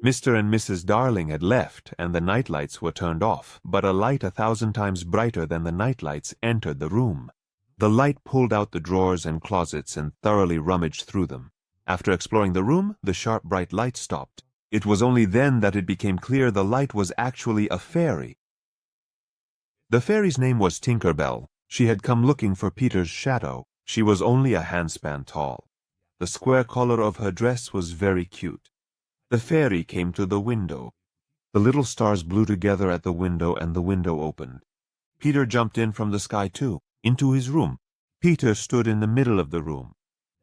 Mr. and Mrs. Darling had left, and the night lights were turned off, but a light 1,000 times brighter than the night lights entered the room. The light pulled out the drawers and closets and thoroughly rummaged through them. After exploring the room, the sharp bright light stopped. It was only then that it became clear the light was actually a fairy. The fairy's name was Tinker Bell. She had come looking for Peter's shadow. She was only a handspan tall. The square collar of her dress was very cute. The fairy came to the window. The little stars blew together at the window, and the window opened. Peter jumped in from the sky too, into his room. Peter stood in the middle of the room.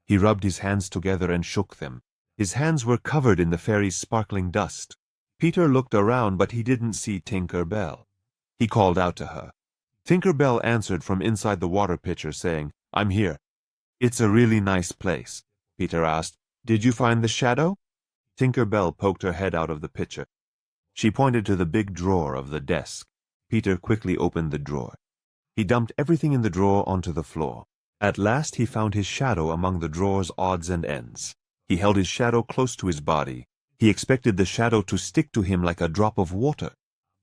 He rubbed his hands together and shook them. His hands were covered in the fairy's sparkling dust. Peter looked around, but he didn't see Tinker Bell. He called out to her. Tinker Bell answered from inside the water pitcher, saying, "I'm here." "It's a really nice place." Peter asked, "Did you find the shadow?" Tinker Bell poked her head out of the pitcher. She pointed to the big drawer of the desk. Peter quickly opened the drawer. He dumped everything in the drawer onto the floor. At last he found his shadow among the drawer's odds and ends. He held his shadow close to his body. He expected the shadow to stick to him like a drop of water.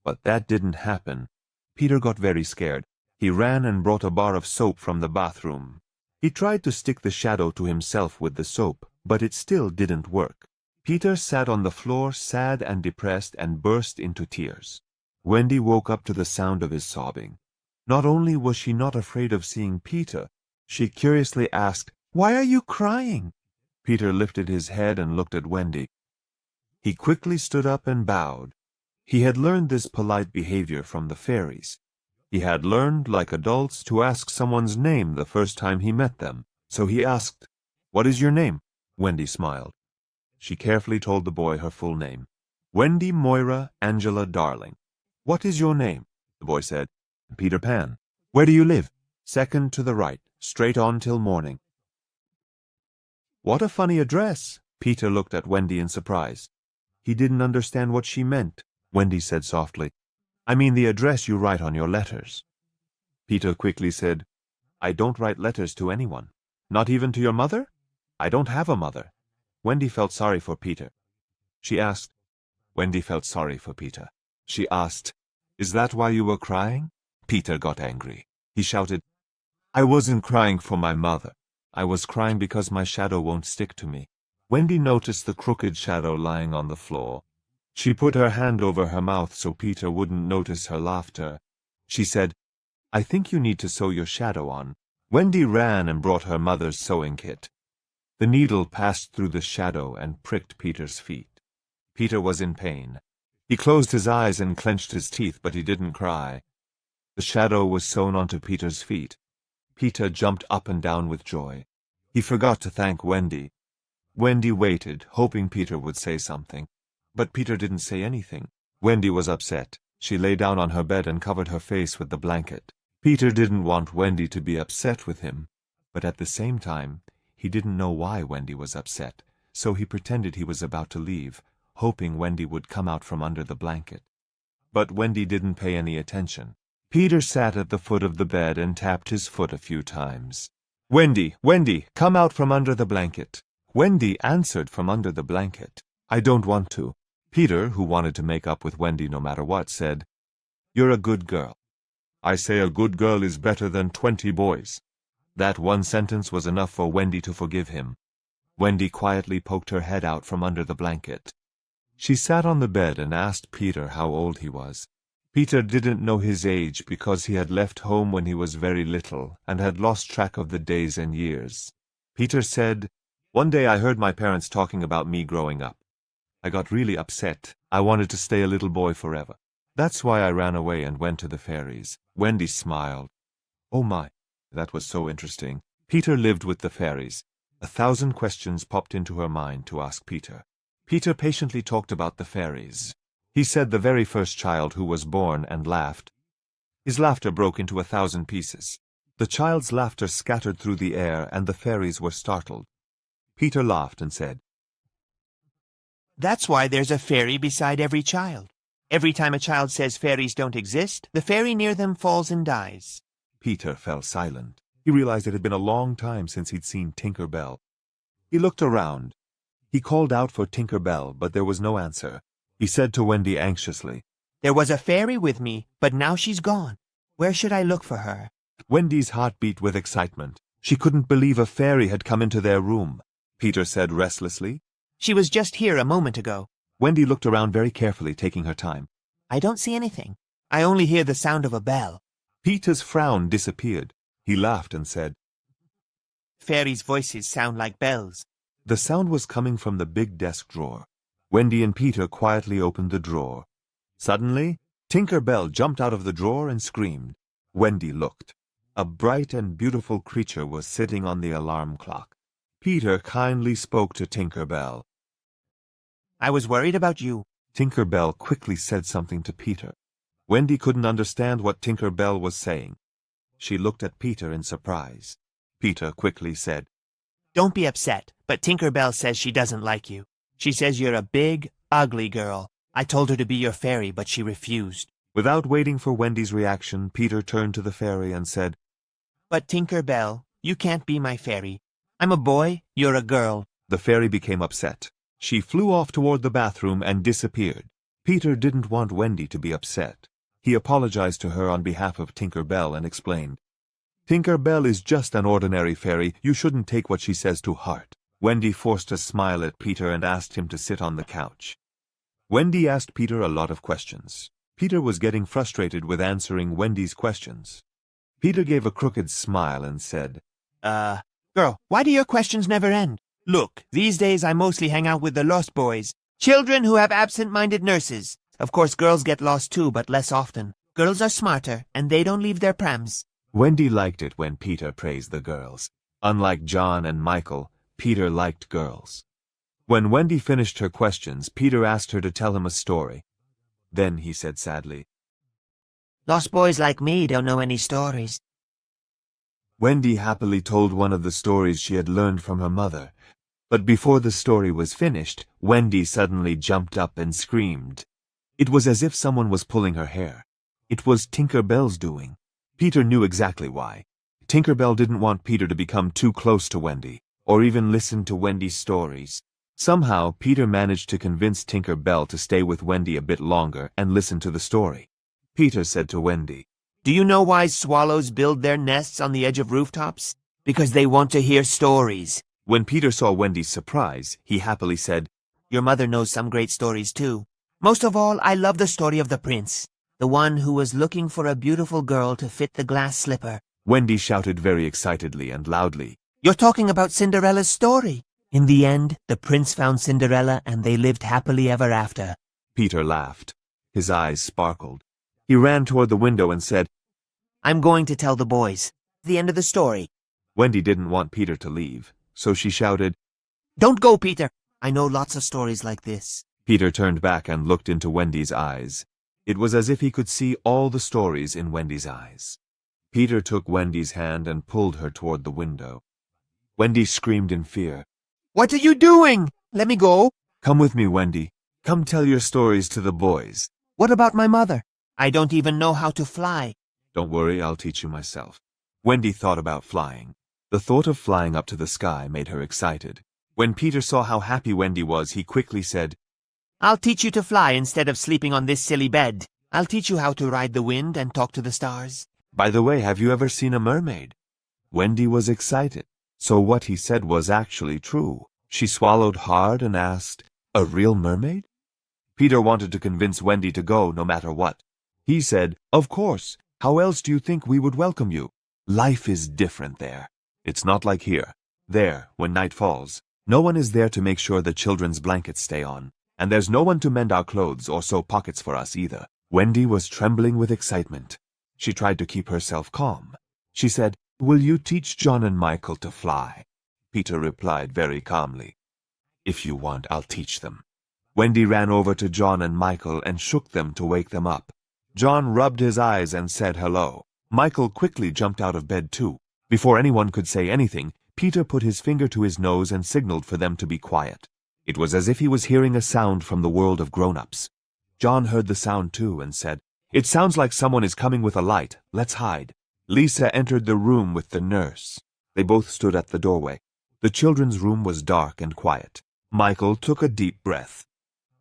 But that didn't happen. Peter got very scared. He ran and brought a bar of soap from the bathroom. He tried to stick the shadow to himself with the soap, but it still didn't work. Peter sat on the floor, sad and depressed, and burst into tears. Wendy woke up to the sound of his sobbing. Not only was she not afraid of seeing Peter, she curiously asked, "Why are you crying?" Peter lifted his head and looked at Wendy. He quickly stood up and bowed. He had learned this polite behavior from the fairies. He had learned, like adults, to ask someone's name the first time he met them. So he asked, "What is your name?" Wendy smiled. She carefully told the boy her full name. "Wendy Moira Angela Darling." "What is your name?" the boy said. "Peter Pan." "Where do you live?" "Second to the right, straight on till morning." "What a funny address!" Peter looked at Wendy in surprise. He didn't understand what she meant. Wendy said softly, "I mean the address you write on your letters." Peter quickly said, "I don't write letters to anyone." "Not even to your mother?" "I don't have a mother." Wendy felt sorry for Peter. She asked, Wendy felt sorry for Peter. She asked, "Is that why you were crying?" Peter got angry. He shouted, "I wasn't crying for my mother. I was crying because my shadow won't stick to me." Wendy noticed the crooked shadow lying on the floor. She put her hand over her mouth so Peter wouldn't notice her laughter. She said, "I think you need to sew your shadow on." Wendy ran and brought her mother's sewing kit. The needle passed through the shadow and pricked Peter's feet. Peter was in pain. He closed his eyes and clenched his teeth, but he didn't cry. The shadow was sewn onto Peter's feet. Peter jumped up and down with joy. He forgot to thank Wendy. Wendy waited, hoping Peter would say something. But Peter didn't say anything. Wendy was upset. She lay down on her bed and covered her face with the blanket. Peter didn't want Wendy to be upset with him, but at the same time, he didn't know why Wendy was upset, so he pretended he was about to leave, hoping Wendy would come out from under the blanket. But Wendy didn't pay any attention. Peter sat at the foot of the bed and tapped his foot a few times. "Wendy, Wendy, come out from under the blanket." Wendy answered from under the blanket, "I don't want to." Peter, who wanted to make up with Wendy no matter what, said, "You're a good girl." "I say a good girl is better than 20 boys. That one sentence was enough for Wendy to forgive him. Wendy quietly poked her head out from under the blanket. She sat on the bed and asked Peter how old he was. Peter didn't know his age because he had left home when he was very little and had lost track of the days and years. Peter said, "One day I heard my parents talking about me growing up. I got really upset. I wanted to stay a little boy forever. That's why I ran away and went to the fairies." Wendy smiled. "Oh my, that was so interesting." Peter lived with the fairies. 1,000 questions popped into her mind to ask Peter. Peter patiently talked about the fairies. He said the very first child who was born and laughed. His laughter broke into 1,000 pieces. The child's laughter scattered through the air, and the fairies were startled. Peter laughed and said, "That's why there's a fairy beside every child. Every time a child says fairies don't exist, the fairy near them falls and dies." Peter fell silent. He realized it had been a long time since he'd seen Tinker Bell. He looked around. He called out for Tinker Bell, but there was no answer. He said to Wendy anxiously, "There was a fairy with me, but now she's gone. Where should I look for her?" Wendy's heart beat with excitement. She couldn't believe a fairy had come into their room. Peter said restlessly. "She was just here a moment ago." Wendy looked around very carefully, taking her time. "I don't see anything. I only hear the sound of a bell." Peter's frown disappeared. He laughed and said, "Fairies' voices sound like bells." The sound was coming from the big desk drawer. Wendy and Peter quietly opened the drawer. Suddenly, Tinker Bell jumped out of the drawer and screamed. Wendy looked. A bright and beautiful creature was sitting on the alarm clock. Peter kindly spoke to Tinker Bell. "I was worried about you." Tinker Bell quickly said something to Peter. Wendy couldn't understand what Tinker Bell was saying. She looked at Peter in surprise. Peter quickly said, "Don't be upset, but Tinker Bell says she doesn't like you. She says you're a big, ugly girl. I told her to be your fairy, but she refused." Without waiting for Wendy's reaction, Peter turned to the fairy and said, "But Tinker Bell, you can't be my fairy. I'm a boy, you're a girl." The fairy became upset. She flew off toward the bathroom and disappeared. Peter didn't want Wendy to be upset. He apologized to her on behalf of Tinker Bell and explained, "Tinker Bell is just an ordinary fairy. You shouldn't take what she says to heart." Wendy forced a smile at Peter and asked him to sit on the couch. Wendy asked Peter a lot of questions. Peter was getting frustrated with answering Wendy's questions. Peter gave a crooked smile and said, Girl, why do your questions never end? Look, these days I mostly hang out with the lost boys. Children who have absent-minded nurses. Of course, girls get lost too, but less often. Girls are smarter, and they don't leave their prams." Wendy liked it when Peter praised the girls. Unlike John and Michael, Peter liked girls. When Wendy finished her questions, Peter asked her to tell him a story. Then he said sadly, "Lost boys like me don't know any stories." Wendy happily told one of the stories she had learned from her mother. But before the story was finished, Wendy suddenly jumped up and screamed. It was as if someone was pulling her hair. It was Tinker Bell's doing. Peter knew exactly why. Tinker Bell didn't want Peter to become too close to Wendy, or even listen to Wendy's stories. Somehow, Peter managed to convince Tinker Bell to stay with Wendy a bit longer and listen to the story. Peter said to Wendy, "Do you know why swallows build their nests on the edge of rooftops? Because they want to hear stories." When Peter saw Wendy's surprise, he happily said, "Your mother knows some great stories too. Most of all, I love the story of the prince, the one who was looking for a beautiful girl to fit the glass slipper." Wendy shouted very excitedly and loudly, "You're talking about Cinderella's story." In the end, the prince found Cinderella and they lived happily ever after." Peter laughed. His eyes sparkled. He ran toward the window and said, "I'm going to tell the boys. The end of the story." Wendy didn't want Peter to leave, so she shouted, "Don't go, Peter. I know lots of stories like this." Peter turned back and looked into Wendy's eyes. It was as if he could see all the stories in Wendy's eyes. Peter took Wendy's hand and pulled her toward the window. Wendy screamed in fear. "What are you doing? Let me go." "Come with me, Wendy. Come tell your stories to the boys." "What about my mother? I don't even know how to fly." "Don't worry, I'll teach you myself." Wendy thought about flying. The thought of flying up to the sky made her excited. When Peter saw how happy Wendy was, he quickly said, "I'll teach you to fly instead of sleeping on this silly bed. I'll teach you how to ride the wind and talk to the stars." "By the way, have you ever seen a mermaid?" Wendy was excited. So what he said was actually true. She swallowed hard and asked, "A real mermaid?" Peter wanted to convince Wendy to go no matter what. He said, "Of course. How else do you think we would welcome you? Life is different there. It's not like here. There, when night falls, no one is there to make sure the children's blankets stay on. And there's no one to mend our clothes or sew pockets for us either." Wendy was trembling with excitement. She tried to keep herself calm. She said, "Will you teach John and Michael to fly?" Peter replied very calmly, "If you want, I'll teach them." Wendy ran over to John and Michael and shook them to wake them up. John rubbed his eyes and said hello. Michael quickly jumped out of bed too. Before anyone could say anything, Peter put his finger to his nose and signaled for them to be quiet. It was as if he was hearing a sound from the world of grown-ups. John heard the sound too and said, "It sounds like someone is coming with a light. Let's hide." Lisa entered the room with the nurse. They both stood at the doorway. The children's room was dark and quiet. Michael took a deep breath.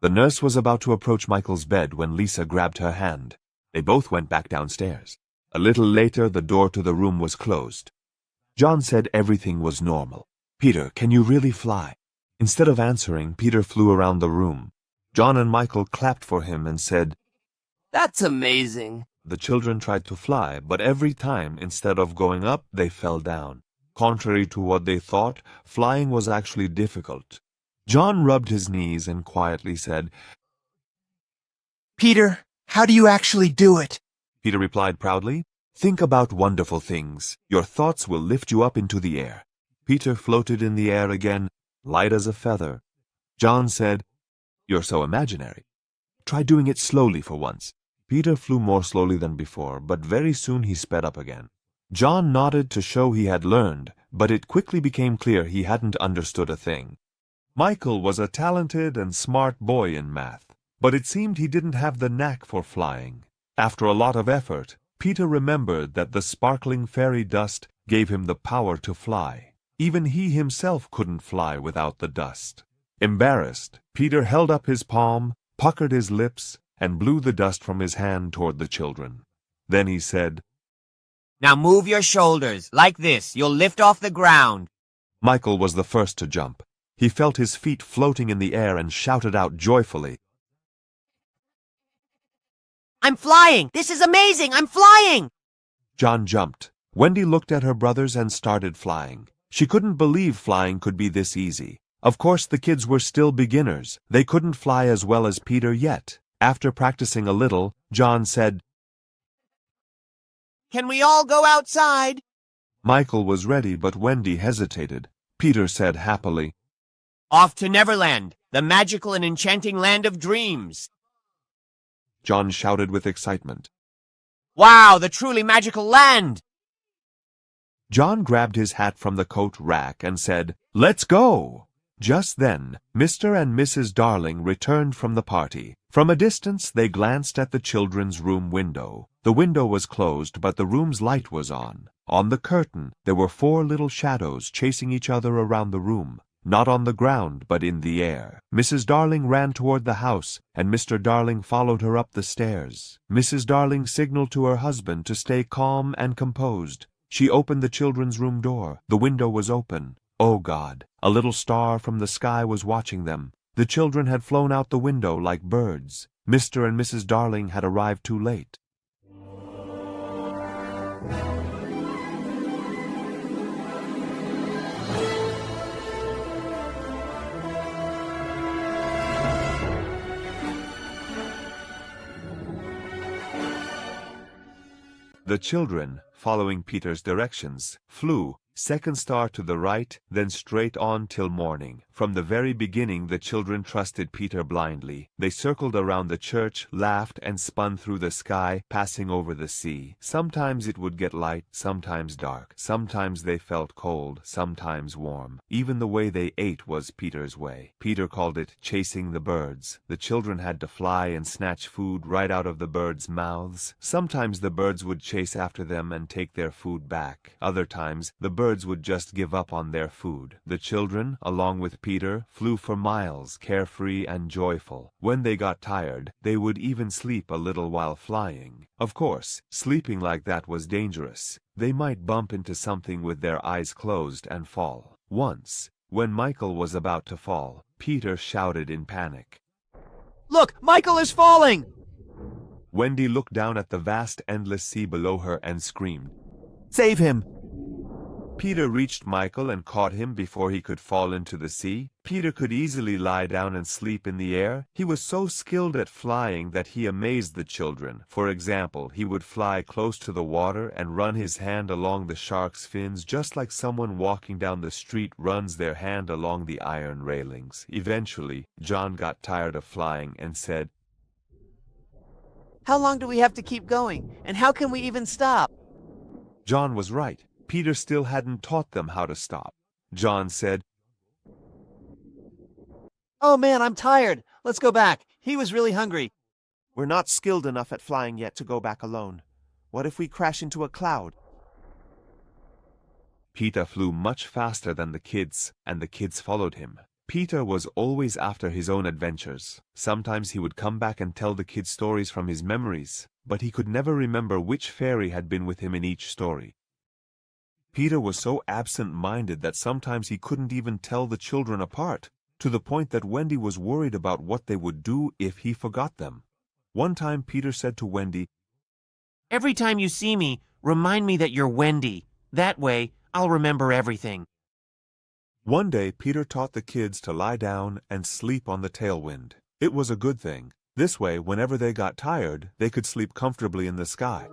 The nurse was about to approach Michael's bed when Lisa grabbed her hand. They both went back downstairs. A little later, the door to the room was closed. John said everything was normal. "Peter, can you really fly?" Instead of answering, Peter flew around the room. John and Michael clapped for him and said, "That's amazing." The children tried to fly, but every time, instead of going up, they fell down. Contrary to what they thought, flying was actually difficult. John rubbed his knees and quietly said, Peter, how do you actually do it? Peter replied proudly, "Think about wonderful things. Your thoughts will lift you up into the air." Peter floated in the air again, light as a feather. John said, "You're so imaginary. Try doing it slowly for once." Peter flew more slowly than before, but very soon he sped up again. John nodded to show he had learned, but it quickly became clear he hadn't understood a thing. Michael was a talented and smart boy in math, but it seemed he didn't have the knack for flying. After a lot of effort, Peter remembered that the sparkling fairy dust gave him the power to fly. Even he himself couldn't fly without the dust. Embarrassed, Peter held up his palm, puckered his lips, and blew the dust from his hand toward the children. Then he said, Now move your shoulders, like this. You'll lift off the ground. Michael was the first to jump. He felt his feet floating in the air and shouted out joyfully, I'm flying! This is amazing! I'm flying! John jumped. Wendy looked at her brothers and started flying. She couldn't believe flying could be this easy. Of course, the kids were still beginners. They couldn't fly as well as Peter yet. After practicing a little, John said, Can we all go outside? Michael was ready, but Wendy hesitated. Peter said happily, Off to Neverland, the magical and enchanting land of dreams. John shouted with excitement. Wow, the truly magical land! John grabbed his hat from the coat rack and said, Let's go! Just then, Mr. and Mrs. Darling returned from the party. From a distance, they glanced at the children's room window. The window was closed, but the room's light was on. On the curtain, there were 4 little shadows chasing each other around the room. Not on the ground, but in the air. Mrs. Darling ran toward the house, and Mr. Darling followed her up the stairs. Mrs. Darling signaled to her husband to stay calm and composed. She opened the children's room door. The window was open. Oh God! A little star from the sky was watching them. The children had flown out the window like birds. Mr. and Mrs. Darling had arrived too late. The children, following Peter's directions, flew, second star to the right, then straight on till morning. From the very beginning, the children trusted Peter blindly. They circled around the church, laughed, and spun through the sky, passing over the sea. Sometimes it would get light, sometimes dark. Sometimes they felt cold, sometimes warm. Even the way they ate was Peter's way. Peter called it chasing the birds. The children had to fly and snatch food right out of the birds' mouths. Sometimes the birds would chase after them and take their food back. Other times, the birds would just give up on their food. The children, along with Peter, flew for miles, carefree and joyful. When they got tired, they would even sleep a little while flying. Of course, sleeping like that was dangerous. They might bump into something with their eyes closed and fall. Once, when Michael was about to fall, Peter shouted in panic, Look, Michael is falling! Wendy looked down at the vast, endless sea below her and screamed, Save him! Peter reached Michael and caught him before he could fall into the sea. Peter could easily lie down and sleep in the air. He was so skilled at flying that he amazed the children. For example, he would fly close to the water and run his hand along the shark's fins just like someone walking down the street runs their hand along the iron railings. Eventually, John got tired of flying and said, How long do we have to keep going? And how can we even stop? John was right. Peter still hadn't taught them how to stop. John said, Oh man, I'm tired. Let's go back. He was really hungry. We're not skilled enough at flying yet to go back alone. What if we crash into a cloud? Peter flew much faster than the kids, and the kids followed him. Peter was always after his own adventures. Sometimes he would come back and tell the kids stories from his memories, but he could never remember which fairy had been with him in each story. Peter was so absent-minded that sometimes he couldn't even tell the children apart, to the point that Wendy was worried about what they would do if he forgot them. One time Peter said to Wendy, Every time you see me, remind me that you're Wendy. That way, I'll remember everything. One day Peter taught the kids to lie down and sleep on the tailwind. It was a good thing. This way, whenever they got tired, they could sleep comfortably in the sky.